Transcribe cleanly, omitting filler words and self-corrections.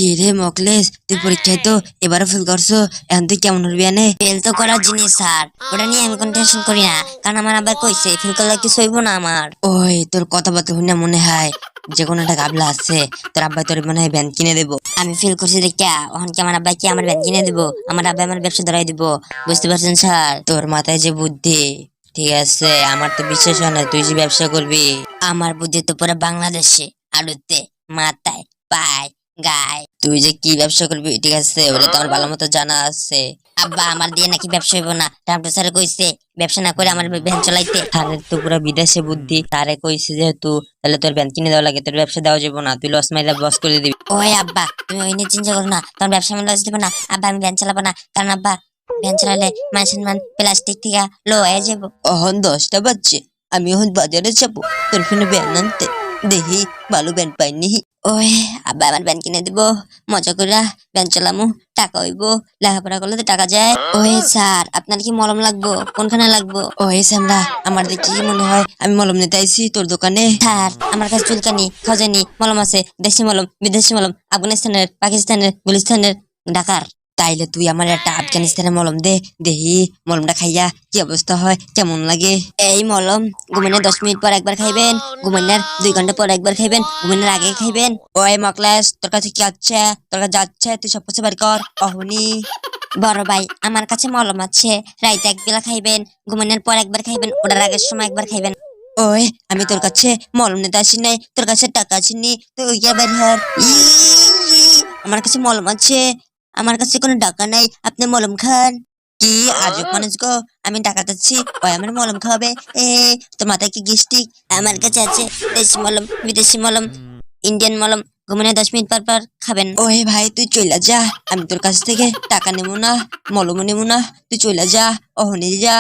কি রে মকলেশ, তুই পরীক্ষায় তো এবারও ফেল করছো, এখন তুই কেমন হবি আনে? ফেল তো করার জিনিস স্যার, ওটা নিয়ে আমি কোনো টেনশন করি না। কারণ আমার আবার কইছে ফেল করলে কিছু হইব না আমার। ওই তোর কথাবার্তা শুনে মনে হয় যে কোনো একটা গাবলা আছে, তোর আব্বা তোর মনে হয় ভ্যান কিনে দেবো। আমি ফেল করছি দেখা এখন কি আমার আব্বা কি আমার ব্যাংক কিনে দিব? আমার আব্বা আমার ব্যবসা ধরাই দিব, বুঝতে পারছেন স্যার? তোর মাথায় যে বুদ্ধি, ঠিক আছে, আমার তো বিশ্বাস হয় না তুই যে ব্যবসা করবি। আমার বুদ্ধি তো পুরো বাংলাদেশে, আলুতে, মাথায়, পায়, গায়। তুই যে কি ব্যবসা করবি, ঠিক আছে, ওটা তো আমার ভালো মতো জানা আছে। আব্বা আমার দিয়ে নাকি ব্যবসা হইব না, ডাক্তার স্যার কইছে ব্যবসা না করে আমার ভ্যান চালাইতে। তারে তো পুরো বিদেশে বুদ্ধি, তারে কইছে যেহেতু তাহলে তোর ভ্যান কিনে দেওয়া লাগে, তোর ব্যবসা দেওয়া যাবে না, তুই লস মাইলা বস করে দিবি। ওই আব্বা তুমি ওই নিয়ে চিন্তা করো না, তোমার ব্যবসা আমি লস দিব না। আব্বা আমি ভ্যান চালাবো না, কারণ আব্বা ভ্যান চালালে মান সম্মান প্লাস্টিক থেকে লো হয়ে যাবো। অহন 10টা বাজছে, আমি এখন বাজারে যাবো তোর ফোনে ভ্যান আনতে, দেখি ভালো ভ্যান পাইনি। ওই আব্বা আমার ভ্যান কিনে দিব, মজা করে ভ্যান চালামু, টাকা হইব, লেখাপড়া করলে তো টাকা যায়। ওই স্যার আপনার কি মলম লাগবো? কোনখানে লাগবো? ওই সামরা, আমার দেখি কি মনে হয় আমি মলম নিতে আইছি তোর দোকানে। স্যার আমার কাছে চুলকানি খজানি মলম আছে, দেশি মলম বিদেশি মলম, আফগানিস্তানের, পাকিস্তানের, গুলিস্তানের, ঢাকার। তাইলে তুই আমার একটা আফগানিস্তানের মলম দে, দেখি মলমটা খাইয়া কি অবস্থা হয়, কেমন লাগে। এই মলম ঘুমানোর 10 মিনিট পর একবার খাইবেন, ঘুমানোর 2 ঘন্টা পর একবার খাইবেন, ঘুমানোর আগে খাইবেন। ওই মকলেশ, তোর কাছে কি আছে? তোর কাছে যাচ্ছে, তুই সব কিছু বের কর অহনি। বড় ভাই আমার কাছে মলম আছে, রাইতে এক বেলা খাইবেন, ঘুমানোর পর একবার খাইবেন, ওটার আগের সময় একবার খাইবেন। ওই আমি তোর কাছে মলম নিতে আসি নাই, তোর কাছে টাকা আসিনি, তুই ইয়া বের হর। আমার কাছে মলম আছে, আমার কাছে কোনো টাকা নাই, আপনি মলম খান। কি আজব মানুষ গো, আমি টাকা চাচ্ছি, ওই আমার মলম খাওয়াবে? এ তোর মাথায় কি গিস্টিক? আমার কাছে আছে দেশি মলম, বিদেশি মলম, ইন্ডিয়ান মলম, ঘুমানোর 10 মিনিট পর পর খাবেন। ওই ভাই তুই চইলা যা, আমি তোর কাছ থেকে টাকা নেবো না, মলমও নেবো না, তুই চইলা যা, অহনি যা।